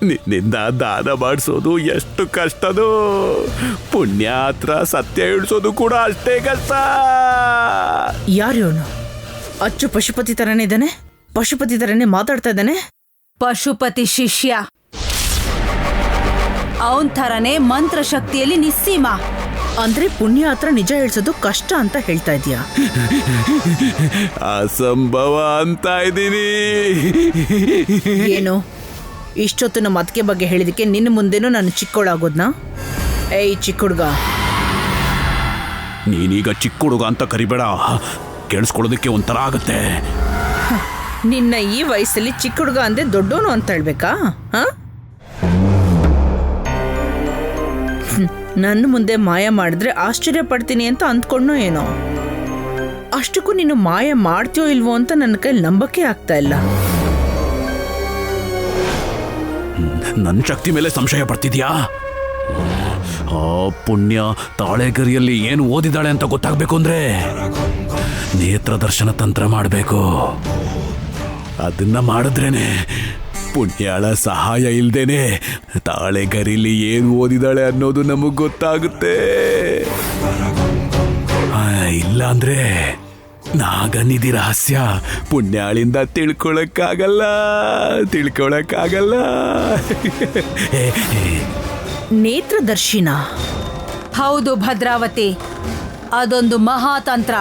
ನಿನ್ನಿಂದ ದಾನ ಮಾಡಿಸೋದು ಎಷ್ಟು ಕಷ್ಟದೋ, ಪುಣ್ಯ ಹತ್ರ ಸತ್ಯ ಇಳಿಸೋದು ಕೂಡ ಅಷ್ಟೇ ಕಷ್ಟ. ಯಾರು ಇವನು? ಅಚ್ಚು ಪಶುಪತಿ ತರನೇ ಇದ್ದಾನೆ, ಪಶುಪತಿ ತರನೇ ಮಾತಾಡ್ತಾ ಇದ್ದಾನೆ. ಪಶುಪತಿ ಶಿಷ್ಯ, ಅವನ್ ಥರನೇ ಮಂತ್ರಶಕ್ತಿಯಲ್ಲಿ ನಿಸ್ಸೀಮ. ಅಂದ್ರೆ ಪುಣ್ಯ ಹತ್ರ ನಿಜ ಹೇಳ್ಸೋದು ಕಷ್ಟ ಅಂತ ಹೇಳ್ತಾ ಇದೀಯಾ? ಅಸಂಭವ ಅಂತ ಇದ್ದೀನಿ. ಏನು ಇಷ್ಟೊತ್ತು ನಮ್ಮ ಅತ್ತಿಗೆ ಬಗ್ಗೆ ಹೇಳಿದಕ್ಕೆ ನಿನ್ನ ಮುಂದೆನೂ ನಾನು ಚಿಕ್ಕೋಳಾಗೋದ್ನಾ? ಏಯ್ ಚಿಕ್ಕ ಹುಡುಗ, ನೀನೀಗ ಚಿಕ್ಕ ಹುಡುಗ ಅಂತ ಕರಿಬೇಡ, ಕೇಳಿಸ್ಕೊಳ್ಳೋದಕ್ಕೆ ಒಂಥರ ಆಗತ್ತೆ. ನಿನ್ನ ಈ ವಯಸ್ಸಲ್ಲಿ ಚಿಕ್ಕ ಹುಡುಗ ಅಂದೆ ದೊಡ್ಡೋನು ಅಂತ ಹೇಳ್ಬೇಕಾ? ನನ್ನ ಮುಂದೆ ಮಾಯ ಮಾಡಿದ್ರೆ ಆಶ್ಚರ್ಯ ಪಡ್ತೀನಿ ಅಂತ ಅಂದ್ಕೊಂಡೋ ಏನೋ. ಅಷ್ಟಕ್ಕೂ ನೀನು ಮಾಯ ಮಾಡ್ತೀಯೋ ಇಲ್ವೋ ಅಂತ ನನ್ನ ಕೈಲಿ ನಂಬಕ್ಕೆ ಆಗ್ತಾ ಇಲ್ಲ. ನನ್ನ ಶಕ್ತಿ ಮೇಲೆ ಸಂಶಯ ಪಡ್ತಿದ್ಯಾ? ಆ ಪುಣ್ಯ ತಾಳೆಗರಿಯಲ್ಲಿ ಏನು ಓದಿದಾಳೆ ಅಂತ ಗೊತ್ತಾಗ್ಬೇಕು ಅಂದ್ರೆ ನೇತ್ರ ದರ್ಶನ ತಂತ್ರ ಮಾಡಬೇಕು. ಅದನ್ನ ಮಾಡಿದ್ರೇನೆ, ಪುಣ್ಯಾಳ ಸಹಾಯ ಇಲ್ದೇನೆ ತಾಳೆಗರಿಲಿ ಏನು ಓದಿದಾಳೆ ಅನ್ನೋದು ನಮಗ್ ಗೊತ್ತಾಗುತ್ತೆ. ಇಲ್ಲ ಅಂದ್ರೆ ನಾಗನಿಧಿ ರಹಸ್ಯ ಪುಣ್ಯಾಳಿಂದ ತಿಳ್ಕೊಳಕ್ಕಾಗಲ್ಲ. ನೇತ್ರದರ್ಶಿನ? ಹೌದು ಭದ್ರಾವತಿ, ಅದೊಂದು ಮಹಾತಂತ್ರ.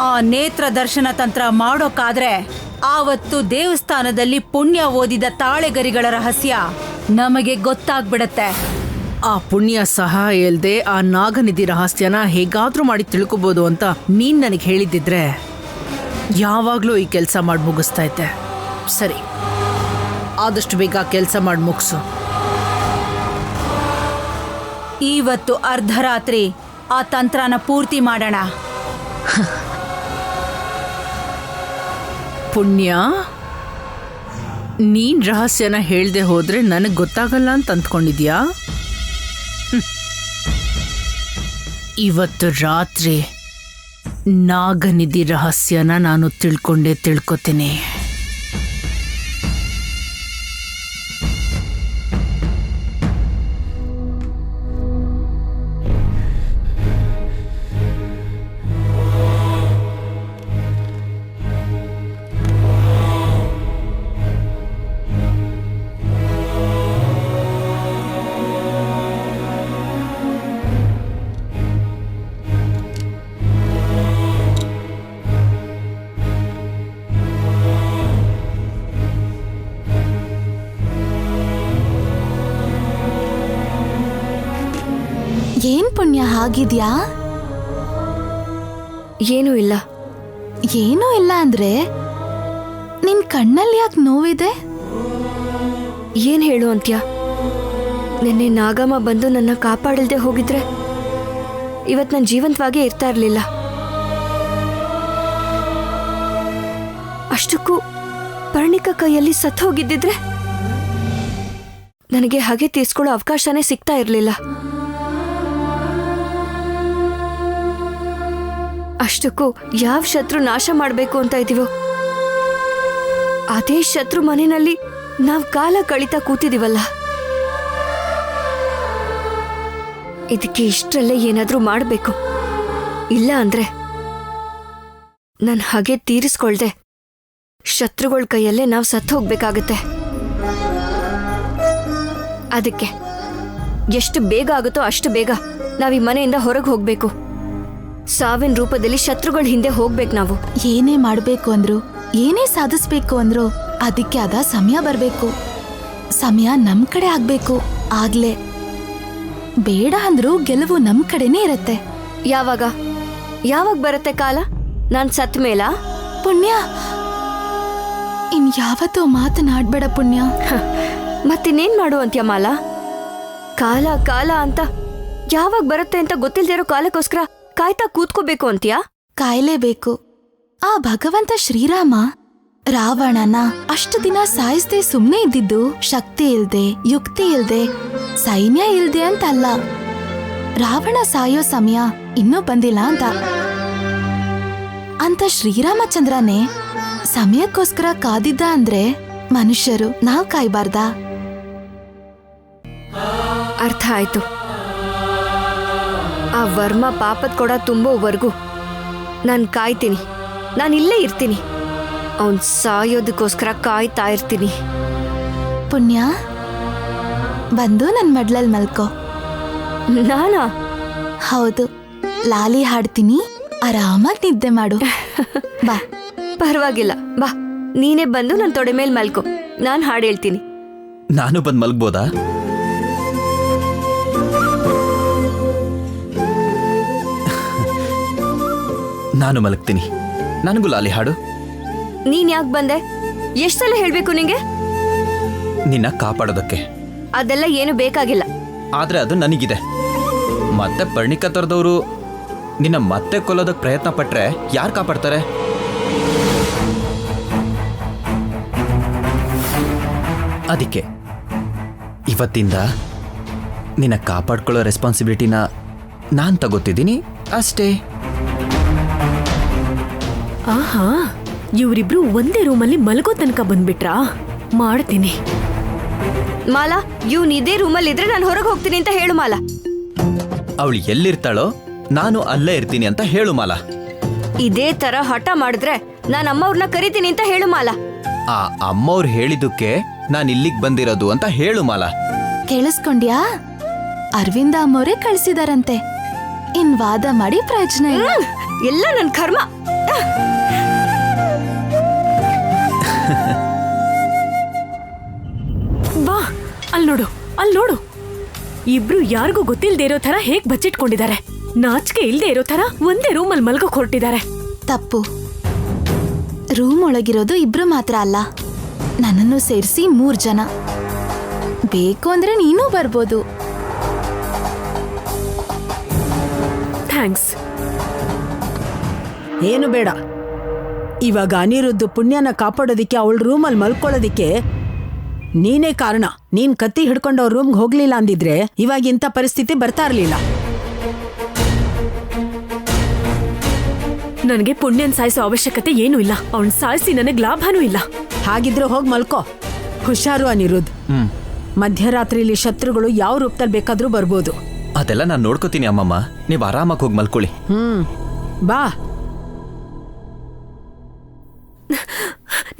ಆ ನೇತ್ರ ದರ್ಶನ ತಂತ್ರ ಮಾಡೋಕಾದ್ರೆ ಆವತ್ತು ದೇವಸ್ಥಾನದಲ್ಲಿ ಪುಣ್ಯ ಓದಿದ ತಾಳೆಗರಿಗಳ ರಹಸ್ಯ ನಮಗೆ ಗೊತ್ತಾಗ್ಬಿಡತ್ತೆ. ಆ ಪುಣ್ಯ ಸಹಾಯ ಇಲ್ದೆ ಆ ನಾಗನಿಧಿ ರಹಸ್ಯನ ಹೇಗಾದ್ರೂ ಮಾಡಿ ತಿಳ್ಕೊಬೋದು ಅಂತ ನೀನ್ ನನಗೆ ಹೇಳಿದ್ದಿದ್ರೆ ಯಾವಾಗ್ಲೂ ಈ ಕೆಲಸ ಮಾಡಿ ಮುಗಿಸ್ತಾ ಇದ್ದೆ. ಸರಿ, ಆದಷ್ಟು ಬೇಗ ಕೆಲಸ ಮಾಡಿ ಮುಗಿಸು. ಇವತ್ತು ಅರ್ಧರಾತ್ರಿ ಆ ತಂತ್ರನ ಪೂರ್ತಿ ಮಾಡೋಣ. ಪುಣ್ಯ, ನೀನ್ ರಹಸ್ಯನ ಹೇಳ್ದೆ ಹೋದ್ರೆ ನನಗೆ ಗೊತ್ತಾಗಲ್ಲ ಅಂತ ಅಂದ್ಕೊಂಡಿದ್ಯಾ? ಇವತ್ತು ರಾತ್ರಿ ನಾಗನಿಧಿ ರಹಸ್ಯನ ನಾನು ತಿಳ್ಕೊತೀನಿ. ಏನ್ ಪುಣ್ಯ ಹಾಗಿದ್ಯಾ? ಏನೂ ಇಲ್ಲ. ಏನೂ ಇಲ್ಲ ಅಂದ್ರೆ ನಿನ್ ಕಣ್ಣಲ್ಲಿ ಯಾಕೆ ನೋವಿದೆ? ಏನ್ ಹೇಳು ಅಂತ್ಯ? ನಿನ್ನೆ ನಾಗಮ್ಮ ಬಂದು ನನ್ನ ಕಾಪಾಡಲ್ದೆ ಹೋಗಿದ್ರೆ ಇವತ್ತು ನಾನು ಜೀವಂತವಾಗೇ ಇರ್ತಾ ಇರ್ಲಿಲ್ಲ. ಅಷ್ಟಕ್ಕೂ ಪರ್ಣಿಕಾ ಕೈಯಲ್ಲಿ ಸತ್ತು ಹೋಗಿದ್ದಿದ್ರೆ ನನಗೆ ಹಾಗೆ ತೀರ್ಸ್ಕೊಳ್ಳೋ ಅವಕಾಶನೇ ಸಿಗ್ತಾ ಇರ್ಲಿಲ್ಲ. ಅಷ್ಟಕ್ಕೂ ಯಾವ ಶತ್ರು ನಾಶ ಮಾಡಬೇಕು ಅಂತ ಇದೀವೋ ಅದೇ ಶತ್ರು ಮನೆಯಲ್ಲಿ ನಾವು ಕಾಲ ಕಳೀತಾ ಕೂತಿದೀವಲ್ಲ. ಇದಕ್ಕೆ ಇಷ್ಟರಲ್ಲೇ ಏನಾದ್ರೂ ಮಾಡಬೇಕು. ಇಲ್ಲ ಅಂದ್ರೆ ನಾನು ಹಾಗೆ ತೀರಿಸ್ಕೊಳ್ದೆ ಶತ್ರುಗಳ ಕೈಯಲ್ಲೇ ನಾವು ಸತ್ತು ಹೋಗ್ಬೇಕಾಗತ್ತೆ. ಅದಕ್ಕೆ ಎಷ್ಟು ಬೇಗ ಆಗುತ್ತೋ ಅಷ್ಟು ಬೇಗ ನಾವ್ ಈ ಮನೆಯಿಂದ ಹೊರಗೆ ಹೋಗ್ಬೇಕು. ಸಾವಿನ ರೂಪದಲ್ಲಿ ಶತ್ರುಗಳ ಹಿಂದೆ ಹೋಗ್ಬೇಕು ನಾವು. ಏನೇ ಮಾಡ್ಬೇಕು ಅಂದ್ರು, ಏನೇ ಸಾಧಿಸ್ಬೇಕು ಅಂದ್ರು ಅದಕ್ಕೆ ಅದ ಸಮಯ ಬರ್ಬೇಕು. ಸಮಯ ನಮ್ ಕಡೆ ಆಗ್ಬೇಕು. ಆಗ್ಲೇ ಬೇಡ ಅಂದ್ರೂ ಗೆಲುವು ನಮ್ ಕಡೆನೇ ಇರತ್ತೆ. ಯಾವಾಗ ಬರುತ್ತೆ ಕಾಲ? ನಾನ್ ಸತ್ ಮೇಲ? ಪುಣ್ಯ, ಇನ್ ಯಾವತ್ತೂ ಮಾತನಾಡ್ಬೇಡ ಪುಣ್ಯ. ಮತ್ತಿನ್ನೇನ್ ಮಾಡು ಅಂತ್ಯ ಮಾಲ? ಕಾಲ ಅಂತ ಯಾವಾಗ ಬರುತ್ತೆ ಅಂತ ಗೊತ್ತಿಲ್ದಿರೋ ಕಾಲಕ್ಕೋಸ್ಕರ ಕಾಯ್ತಾ ಕೂತ್ಕೋಬೇಕು ಅಂತ್ಯಾ? ಕಾಯ್ಲೇಬೇಕು. ಆ ಭಗವಂತ ಶ್ರೀರಾಮ ರಾವಣನ ಅಷ್ಟು ದಿನ ಸಾಯಿಸ್ದೆ ಸುಮ್ನೆ ಇದ್ದಿದ್ದು ಶಕ್ತಿ ಇಲ್ದೆ, ಯುಕ್ತಿ ಇಲ್ದೆ, ಸೈನ್ಯ ಇಲ್ದೆ ಅಂತಲ್ಲ. ರಾವಣ ಸಾಯೋ ಸಮಯ ಇನ್ನೂ ಬಂದಿಲ್ಲ ಅಂತ ಶ್ರೀರಾಮಚಂದ್ರನೇ ಸಮಯಕ್ಕೋಸ್ಕರ ಕಾದಿದ್ದ ಅಂದ್ರೆ ಮನುಷ್ಯರು ನಾವ್ ಕಾಯ್ಬಾರ್ದಾ? ಅರ್ಥ ಆಯ್ತು. ಆ ವರ್ಮ ಪಾಪದ ಕೊಡ ತುಂಬೋವರೆಗೂ ನಾನು ಕಾಯ್ತೀನಿ. ನಾನು ಇಲ್ಲೇ ಇರ್ತೀನಿ. ಅವನ್ ಸಾಯೋದಕ್ಕೋಸ್ಕರ ಕಾಯ್ತಾ ಇರ್ತೀನಿ. ಪುಣ್ಯ, ಬಂದು ನನ್ ಮಡ್ಲಲ್ಲಿ ಮಲ್ಕೋ. ನಾನಾ? ಹೌದು, ಲಾಲಿ ಹಾಡ್ತೀನಿ, ಆರಾಮಾಗಿ ನಿದ್ದೆ ಮಾಡು. ಬಾ. ಪರವಾಗಿಲ್ಲ, ಬಾ. ನೀನೇ ಬಂದು ನನ್ನ ತೊಡೆ ಮೇಲೆ ಮಲ್ಕೋ. ನಾನು ಹಾಡು ಹೇಳ್ತೀನಿ. ನಾನು ಬಂದು ಮಲಗ್ಬೋದಾ? ನಾನು ಮಲಗ್ತೀನಿ. ನನಗೂ ಲಾಲಿ ಹಾಡು. ನೀನ್ ಯಾಕೆ ಬಂದೆ? ಎಷ್ಟು ಸಲ ಹೇಳ್ಬೇಕು ನಿಂಗೆ? ನಿನ್ನ ಕಾಪಾಡೋದಕ್ಕೆ. ಅದೆಲ್ಲ ಏನು ಬೇಕಾಗಿಲ್ಲ. ಆದ್ರೆ ಅದು ನನಗಿದೆ. ಮತ್ತೆ ಪರ್ಣಿಕ ತರದವರು ನಿನ್ನ ಮತ್ತೆ ಕೊಲ್ಲೋದಕ್ಕೆ ಪ್ರಯತ್ನ ಪಟ್ರೆ ಯಾರು ಕಾಪಾಡ್ತಾರೆ? ಅದಕ್ಕೆ ಇವತ್ತಿಂದ ನಿನ್ನ ಕಾಪಾಡ್ಕೊಳ್ಳೋ ರೆಸ್ಪಾನ್ಸಿಬಿಲಿಟಿನ ನಾನು ತಗೋತಿದ್ದೀನಿ ಅಷ್ಟೇ. ಆಹಾ, ಇವರಿಬ್ರು ಒಂದೇ ರೂಮಲ್ಲಿ ಮಲಗೋ ತನಕ ಬಂದ್ಬಿಟ್ರಾ? ಮಾಡ್ತೀನಿ. ಮಾಲಾ, ಇವ್ನು ಇದೇ ರೂಮಲ್ಲಿ ಇದ್ರೆ ನಾನು ಹೊರಗೆ ಹೋಗ್ತೀನಿ ಅಂತ ಹೇಳು ಮಾಲಾ. ಅವಳು ಎಲ್ಲಿರ್ತಾಳೋ ನಾನು ಅಲ್ಲೇ ಇರ್ತೀನಿ ಅಂತ ಹೇಳು ಮಾಲಾ. ಇದೇ ತರ ಹಠ ಮಾಡಿದ್ರೆ ನಾನು ಅಮ್ಮವ್ರನ್ನ ಕರಿತೀನಿ ಅಂತ ಹೇಳು ಮಾಲಾ. ಆ ಅಮ್ಮವ್ರು ಹೇಳಿದ್ದಕ್ಕೆ ನಾನು ಇಲ್ಲಿಗೆ ಬಂದಿರೋದು ಅಂತ ಹೇಳು ಮಾಲಾ. ಕೇಳಿಸ್ಕೊಂಡ್ಯಾ? ಅರವಿಂದ ಅಮ್ಮವ್ರೆ ಕಳ್ಸಿದಾರಂತೆ. ಇನ್ ವಾದ ಮಾಡಿ ಪ್ರಯೋಜನ ಇಲ್ಲ. ಎಲ್ಲ ನನ್ ಕರ್ಮ. ಬಾ, ಅಲ್ಲಿ ನೋಡು, ಅಲ್ಲಿ ನೋಡು. ಇಬ್ರು ಯಾರಿಗೂ ಗೊತ್ತಿಲ್ದೇ ಇರೋ ತರ ಹೇಗ್ ಬಚ್ಚಿಟ್ಕೊಂಡಿದ್ದಾರೆ. ನಾಚಿಕೆ ಇಲ್ದೇ ಇರೋ ತರ ಒಂದೇ ರೂಮಲ್ಲಿ ಮಲ್ಗೋಕ್ ಹೊರಟಿದ್ದಾರೆ. ತಪ್ಪು. ರೂಮ್ ಒಳಗಿರೋದು ಇಬ್ರು ಮಾತ್ರ ಅಲ್ಲ, ನನ್ನನ್ನು ಸೇರಿಸಿ 3 ಜನ. ಬೇಕು ಅಂದ್ರೆ ನೀನೂ ಬರ್ಬೋದು. ಥ್ಯಾಂಕ್ಸ್. ಏನು ಬೇಡ. ಇವಾಗ ಅನಿರುದ್ಧ ಪುಣ್ಯನ ಕಾಪಾಡೋದಿಕ್ಕೆ ಅವಳ ರೂಮಲ್ಲಿ ಮಲ್ಕೊಳ್ಳೋದಿಕ್ಕೆ ನೀನೇ ಕಾರಣ. ನೀನ್ ಕತ್ತಿ ಹಿಡ್ಕೊಂಡು ಅವ್ರ ರೂಮ್ಗೆ ಹೋಗ್ಲಿಲ್ಲ ಅಂದಿದ್ರೆ ಇವಾಗ ಇಂಥ ಪರಿಸ್ಥಿತಿ ಬರ್ತಾ ಇರ್ಲಿಲ್ಲ. ನನಗೆ ಪುಣ್ಯನ್ ಸಾಯಿಸೋ ಅವಶ್ಯಕತೆ ಏನೂ ಇಲ್ಲ. ಅವನ್ ಸಾಯಿಸಿ ನನಗ್ ಲಾಭನೂ ಇಲ್ಲ. ಹಾಗಿದ್ರೆ ಹೋಗಿ ಮಲ್ಕೋ. ಹುಷಾರು ಅನಿರುದ್ಧ. ಮಧ್ಯರಾತ್ರಿಲಿ ಶತ್ರುಗಳು ಯಾವ ರೂಪದಲ್ಲಿ ಬೇಕಾದ್ರೂ ಬರ್ಬೋದು. ಅದೆಲ್ಲ ನಾನು ನೋಡ್ಕೋತೀನಿ ಅಮ್ಮಮ್ಮ. ನೀವು ಆರಾಮಾಗಿ ಹೋಗಿ ಮಲ್ಕೊಳ್ಳಿ. ಬಾ.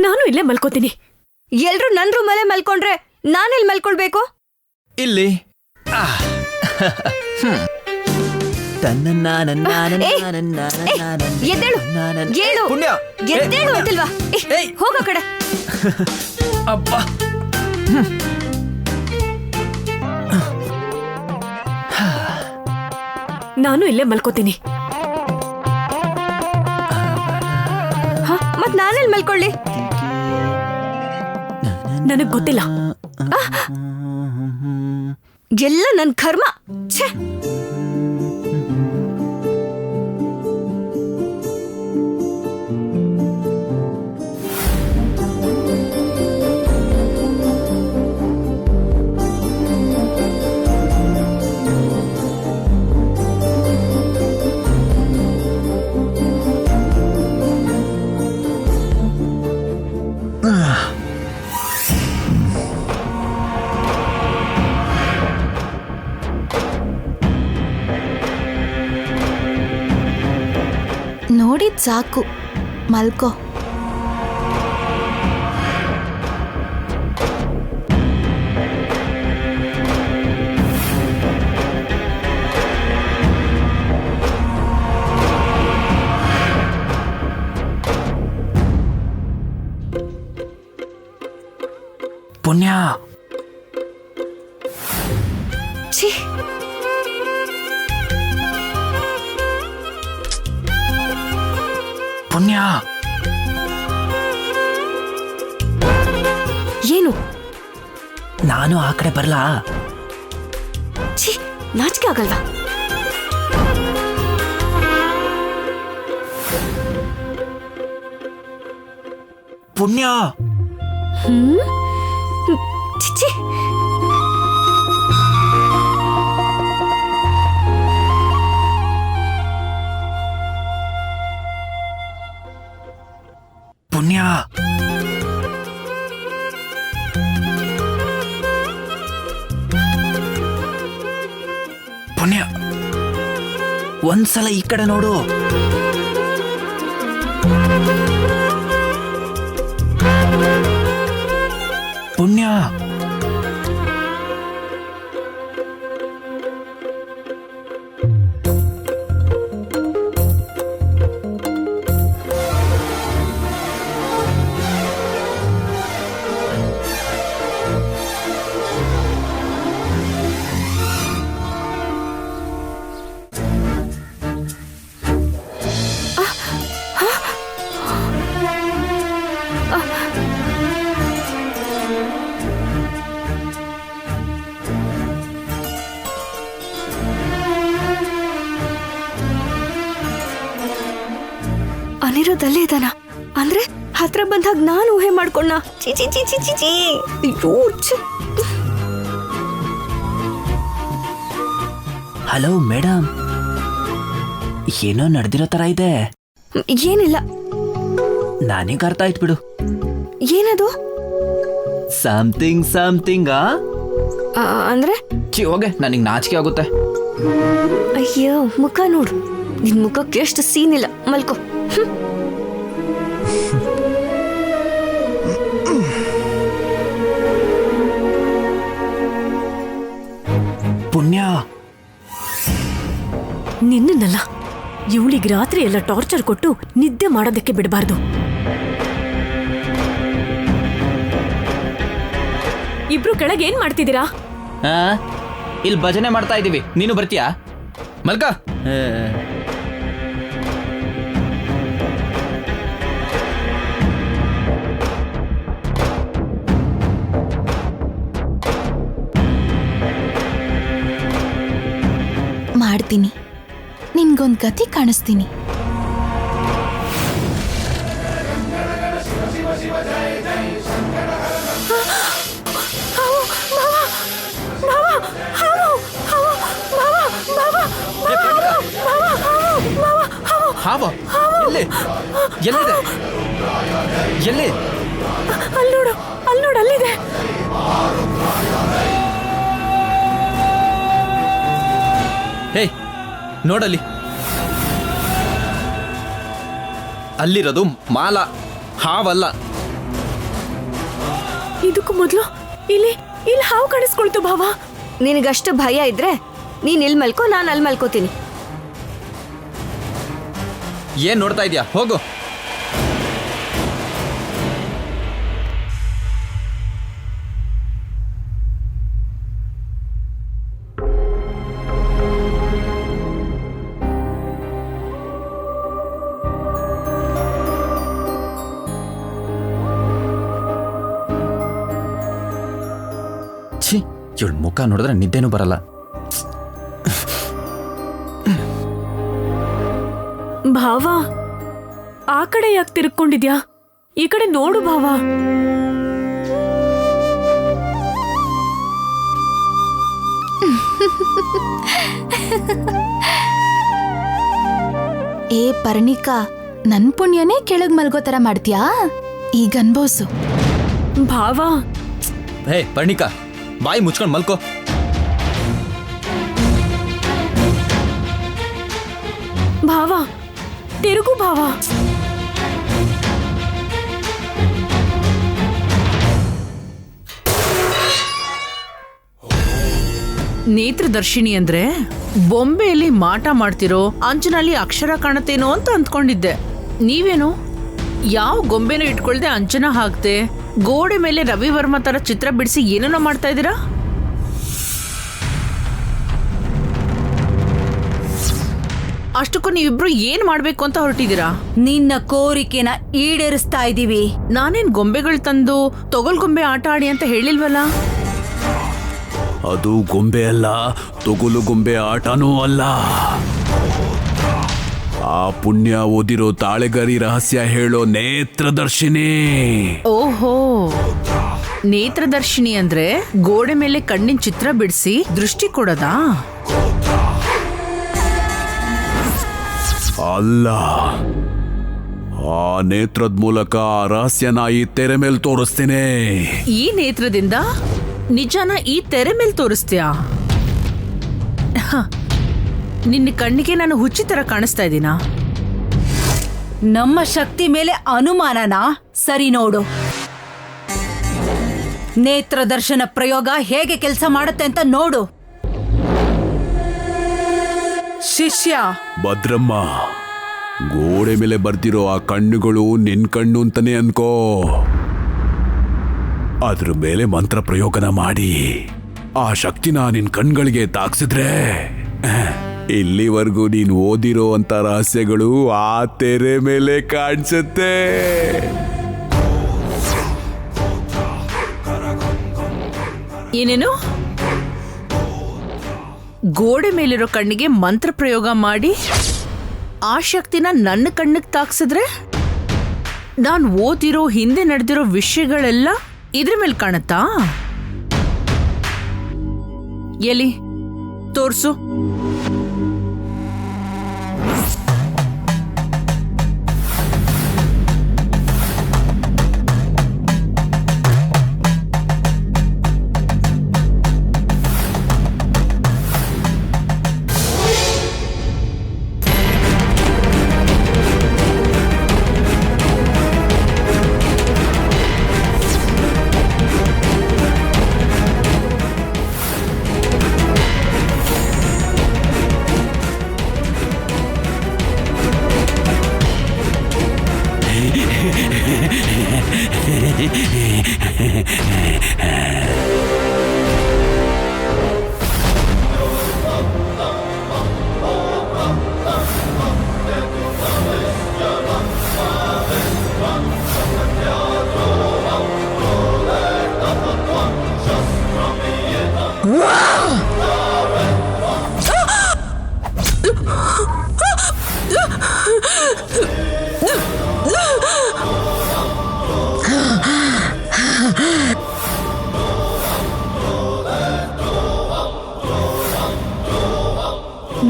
ನಾನು ಇಲ್ಲೇ ಮಲ್ಕೋತೀನಿ. ಎಲ್ರು ನನ್ ರೂಮಲ್ಲೇ ಮಲ್ಕೊಂಡ್ರೆ ನಾನೆಲ್ಲಿ ಮಲ್ಕೊಳ್ಬೇಕು? ಇಲ್ಲಿ ಎದ್ದೇಳು, ಏಳು. ಪುಣ್ಯ, ಎದ್ದೇಳು ಅಂತಿಲ್ವಾ? ಹೋಗ ಕಡೆ. ಅಬ್ಬಾ. ನಾನು ಇಲ್ಲೇ ಮಲ್ಕೋತೀನಿ. ಮತ್ ನಾನೆಲ್ಲಿ ಮಲ್ಕೊಳ್ಳಿ? ನನಗ್ ಗೊತ್ತಿಲ್ಲ. ಎಲ್ಲ ನನ್ ಕರ್ಮ. ಛೇ. ನೋಡಿದ್ ಸಾಕು, ಮಲ್ಕೋ. ಪುಣ್ಯ. ಛೀ. ಪುಣ್ಯ. ಏನು? ನಾನು ಆ ಕಡೆ ಬರ್ಲಾ? ಛೀ, ನಾಚಿಕೆ ಆಗಲ್ವಾ? ಪುಣ್ಯ. ಚಿಚ್ಚಿ. ಪುಣ್ಯ. ಒಂದ್ಸಲ ಈ ಕಡೆ ನೋಡು. ಪುಣ್ಯ, ಅನಿರುದ್ಧ್ ಅಲ್ಲೇ ಇದ್ದಾನ ಅಂದ್ರೆ ಹತ್ರ ಬಂದಾಗ ನಾನು ಊಹೆ ಮಾಡ್ಕೊಂಡ. ಚೀಚಿ ಚೀಚಿ ಚೀಚಿ, ಅಯ್ಯೋ ಛೆ. ಹಲೋ ಮೇಡಮ್, ಏನೋ ನಡೆದಿರೋ ತರ ಇದೆ. ಏನಿಲ್ಲ. ನನಗೆ ಅರ್ಥ ಆಯ್ತು ಬಿಡು. ಏನದು? Something something. ಅಂದ್ರೆ ಹೋಗೆ, ನನಗೆ ನಾಚಿಕೆ ಆಗುತ್ತೆ. ಅಯ್ಯೋ ಮುಖ ನೋಡು, ನಿನ್ ಮುಖಕ್ಕೆ ಎಷ್ಟು ಸೀನ್ ಇಲ್ಲ. ಮಲ್ಕೋ. ಪುಣ್ಯ, ನಿನ್ನಲ್ಲ ಇವಳಿಗೆ ರಾತ್ರಿ ಎಲ್ಲ ಟಾರ್ಚರ್ ಕೊಟ್ಟು ನಿದ್ದೆ ಮಾಡೋದಕ್ಕೆ ಬಿಡಬಾರ್ದು. ಇಬ್ರು ಕೆಳಗೆ ಏನ್ ಮಾಡ್ತಿದ್ದೀರಾ? ಇಲ್ಲಿ ಭಜನೆ ಮಾಡ್ತಾ ಇದೀವಿ, ನೀನು ಬರ್ತೀಯಾ? ಮಲ್ಕ. ಮಾಡ್ತೀನಿ, ನಿನ್ಗೊಂದ್ ಗತಿ ಕಾಣಿಸ್ತೀನಿ. ಹಾವ ಎಲ್ಲಿ? ಎಲ್ಲಿದೆ? ಎಲ್ಲಿ? ಅಲ್ಲೋಡು, ಅಲ್ಲೋಡು, ಅಲ್ಲಿದೆ. ಹೇ ನೋಡಲ್ಲಿ, ಅಲ್ಲಿರೋದು ಮಾಲ, ಹಾವಲ್ಲ. ಇದಕ್ಕೂ ಮೊದಲು ಇಲ್ಲಿ ಇಲ್ಲಿ ಹಾವು ಕಾಣಿಸ್ಕೊಳ್ತು ಭಾವ. ನಿನಗಷ್ಟು ಭಯ ಇದ್ರೆ ನೀನ್ ಇಲ್ಲಿ ಮಲ್ಕೋ, ನಾನು ಅಲ್ಲಿ ಮಲ್ಕೋತೀನಿ. ಏನ್ ನೋಡ್ತಾ ಇದೀಯಾ? ಹೋಗು. ಛೀ, ಇವಳ ಮುಖ ನೋಡಿದ್ರೆ ನಿದ್ದೆನೂ ಬರಲ್ಲ. ಭಾವ, ಆ ಕಡೆ ಯಾಕೆ ತಿರ್ಕೊಂಡಿದ್ಯಾ? ಈ ಕಡೆ ನೋಡು ಭಾವ. ಏ ಪರ್ಣಿಕಾ, ನನ್ ಪುಣ್ಯನೇ ಕೆಳಗ್ ಮಲ್ಗೋ ತರ ಮಾಡ್ತೀಯಾ? ಈಗ ಅನ್ಭವ್ಸು. ಭಾವ, ಹೇ ಪರ್ಣಿಕಾ, ಬಾಯಿ ಮುಚ್ಕೊಂಡು ಮಲ್ಕೋ. ಭಾವ ತಿರುಗು ಭಾವ. ನೇತ್ರದರ್ಶಿನಿ ಅಂದ್ರೆ ಬೊಂಬೆಯಲ್ಲಿ ಮಾಟ ಮಾಡ್ತಿರೋ ಅಂಚಿನಲ್ಲಿ ಅಕ್ಷರ ಕಾಣುತ್ತೇನೋ ಅಂತ ಅಂದ್ಕೊಂಡಿದ್ದೆ. ನೀವೇನು ಯಾವ ಗೊಂಬೆನೂ ಇಟ್ಕೊಳ್ದೆ ಅಂಚನ ಹಾಕ್ದೆ ಗೋಡೆ ಮೇಲೆ ರವಿವರ್ಮ ತರ ಚಿತ್ರ ಬಿಡಿಸಿ ಏನೇನೋ ಮಾಡ್ತಾ ಇದ್ದೀರಾ? ಅಷ್ಟಕ್ಕೂ ನೀವಿಬ್ರು ಏನ್ ಮಾಡ್ಬೇಕು ಅಂತ ಹೊರಟಿದ್ದೀರಾ? ನಿನ್ನ ಕೋರಿಕೆನ ಈಡೇರಿಸ್ತಾ ಇದೀವಿ. ನಾನೇನ್ ಗೊಂಬೆಗಳು ತಂದು ತೊಗಲ್ಗೊಂಬೆ ಆಟ ಆಡಿ ಅಂತ ಹೇಳಿಲ್ವಲ್ಲ? ಅದು ಗೊಂಬೆ ಅಲ್ಲ, ತೊಗಲು ಗೊಂಬೆ ಆಟನೂ ಅಲ್ಲ. ಆ ಪುಣ್ಯ ಓದಿರೋ ತಾಳೆಗರಿ ರಹಸ್ಯ ಹೇಳೋ ನೇತ್ರದರ್ಶಿನಿ. ಓಹೋ, ನೇತ್ರದರ್ಶಿನಿ ಅಂದ್ರೆ ಗೋಡೆ ಮೇಲೆ ಕಣ್ಣಿನ ಚಿತ್ರ ಬಿಡಿಸಿ ದೃಷ್ಟಿ ಕೊಡೋದಾ? ಅಲ್ಲ, ಆ ನೇತ್ರದ ಮೂಲಕ ಆ ರಹಸ್ಯನ ಈ ತೆರೆ ಮೇಲೆ ತೋರಿಸ್ತೇನೆ. ಈ ನೇತ್ರದಿಂದ ನಿಜಾನ ಈ ತೆರೆ ಮೇಲೆ ತೋರಿಸ್ತೀಯಾ? ನಿನ್ನ ಕಣ್ಣಿಗೆ ನಾನು ಹುಚ್ಚಿ ತರ ಕಾಣಿಸ್ತಾ ಇದ್ದೀನಾ? ನಮ್ಮ ಶಕ್ತಿ ಮೇಲೆ ಅನುಮಾನನಾ? ಸರಿ ನೋಡು, ನೇತ್ರದರ್ಶನ ಪ್ರಯೋಗ ಹೇಗೆ ಕೆಲಸ ಮಾಡುತ್ತೆ ಅಂತ ನೋಡು. ಶಿಷ್ಯ, ಭದ್ರಮ್ಮ, ಗೋಡೆ ಮೇಲೆ ಬರ್ತಿರೋ ಆ ಕಣ್ಣುಗಳು ನಿನ್ ಕಣ್ಣು ಅಂತಾನೆ ಅನ್ಕೋ. ಅದ್ರ ಮೇಲೆ ಮಂತ್ರ ಪ್ರಯೋಗನ ಮಾಡಿ ಆ ಶಕ್ತಿನ ನಿನ್ ಕಣ್ಗಳಿಗೆ ತಾಕ್ಸಿದ್ರೆ ಇಲ್ಲಿವರೆಗೂ ನೀನು ಓದಿರೋ ಅಂತ ರಹಸ್ಯಗಳು ಆ ತೆರೆ ಮೇಲೆ ಕಾಣಿಸುತ್ತೆ. ಏನೇನು? ಗೋಡೆ ಮೇಲಿರೋ ಕಣ್ಣಿಗೆ ಮಂತ್ರ ಪ್ರಯೋಗ ಮಾಡಿ ಆ ಶಕ್ತಿನ ನನ್ನ ಕಣ್ಣಿಗೆ ತಾಕ್ಸಿದ್ರೆ ನಾನು ಓದಿರೋ ಹಿಂದೆ ನಡೆದಿರೋ ವಿಷಯಗಳೆಲ್ಲ ಇದ್ರ ಮೇಲೆ ಕಾಣುತ್ತಾ? ಎಲ್ಲಿ ತೋರ್ಸು.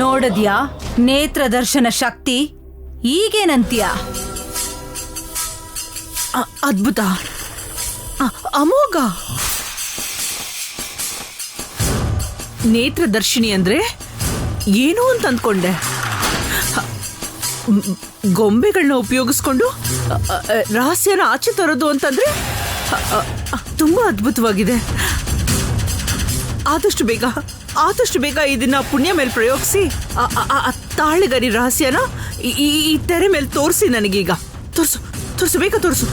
ನೋಡದ್ಯಾ ನೇತ್ರದರ್ಶನ ಶಕ್ತಿ? ಈಗೇನಂತೀಯ? ಅದ್ಭುತ, ಅಮೋಘ. ನೇತ್ರದರ್ಶಿನಿ ಅಂದ್ರೆ ಏನು ಅಂತ ಅಂದ್ಕೊಂಡೆ. ಗೊಂಬೆಗಳನ್ನ ಉಪಯೋಗಿಸ್ಕೊಂಡು ರಹಸ್ಯನ ಆಚೆ ತರೋದು ಅಂತಂದ್ರೆ ತುಂಬಾ ಅದ್ಭುತವಾಗಿದೆ. ಆದಷ್ಟು ಬೇಗ ಇದನ್ನ ಪುಣ್ಯ ಮೇಲೆ ಪ್ರಯೋಗಿಸಿ ತಾಳೆಗರಿ ರಹಸ್ಯನ ಈ ತೆರೆ ಮೇಲೆ ತೋರಿಸಿ ನನಗೀಗ. ತೋರಿಸು ಬೇಗ ತೋರಿಸು.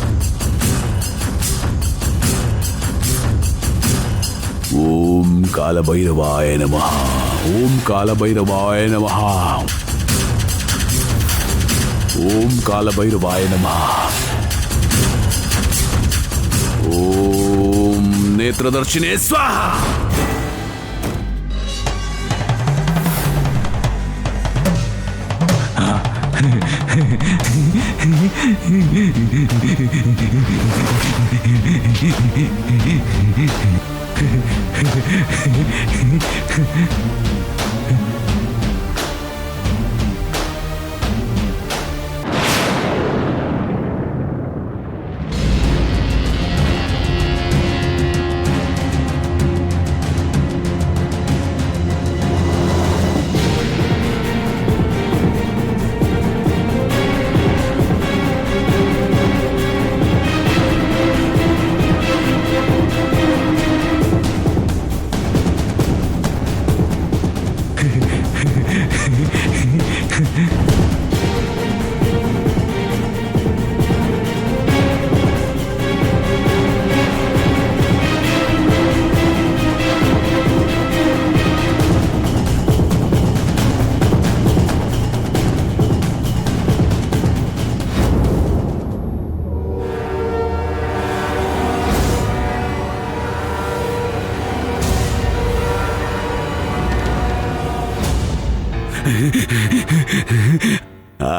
ಓಂ ಕಾಲಭೈರವಾಯ ನಮಃ. ಓಂ ಕಾಲಭೈರವಾಯ ನಮಃ. ಓಂ ಕಾಲಭೈರವಾಯ ನಮಃ. ಓಂ ನೇತ್ರದರ್ಶಿನೇ ಸ್ವಾಹ.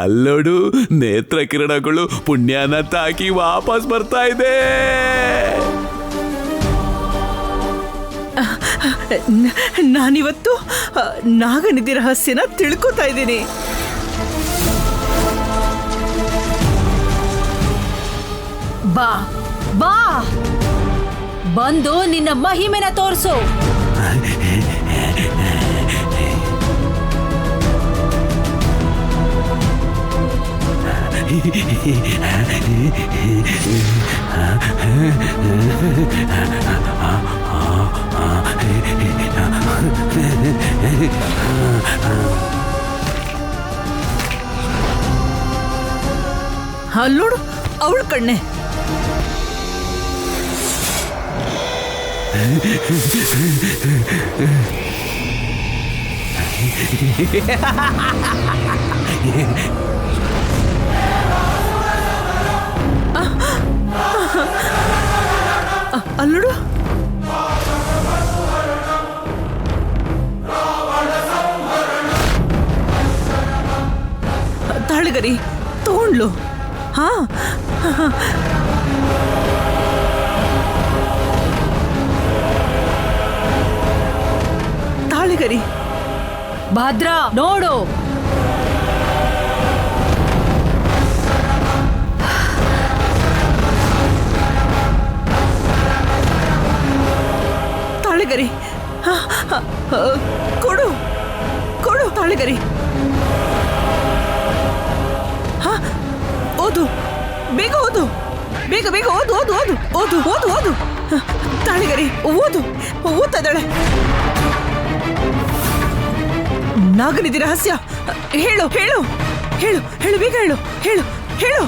ಅಲ್ಲೋಡು, ನೇತ್ರ ಕಿರಣಗಳು ಪುಣ್ಯನ ತಾಕಿ ವಾಪಸ್ ಬರ್ತಾ ಇದೆ. ನಾನಿವತ್ತು ನಾಗನಿಧಿ ರಹಸ್ಯನ ತಿಳ್ಕೊತಾ ಇದ್ದೀನಿ. ಬಾ ಬಾ, ಬಂದು ನಿನ್ನ ಮಹಿಮೆನ ತೋರಿಸು. ಅಲ್ಲೋಡು ಅವಳ ಕಣ್ಣೆ. ಅಲ್ಲೋಡು ತಾಳಿಗರಿ ತಗೊಂಡ್ಲು. ಹಾ ತಾಳಿಗರಿ ಭದ್ರಾ ನೋಡು. ತಾಳಿಗರಿ ಕೊಡು ಕೊಡು ತಾಳಿಗರಿ. ಹಾ ಓದು ಬೇಗ ಓದು, ಬೇಗ ಬೇಗ ಓದು ಓದು ಓದು ಓದು ಓದು ಓದು. ತಾಳಿಗರಿ ಓದು, ಓದ್ತದಾಳೆ. ನಾಗನಿಧಿ ರಹಸ್ಯ ಹೇಳು ಹೇಳು ಹೇಳು ಹೇಳು ಬೇಗ ಹೇಳು ಹೇಳು ಹೇಳು.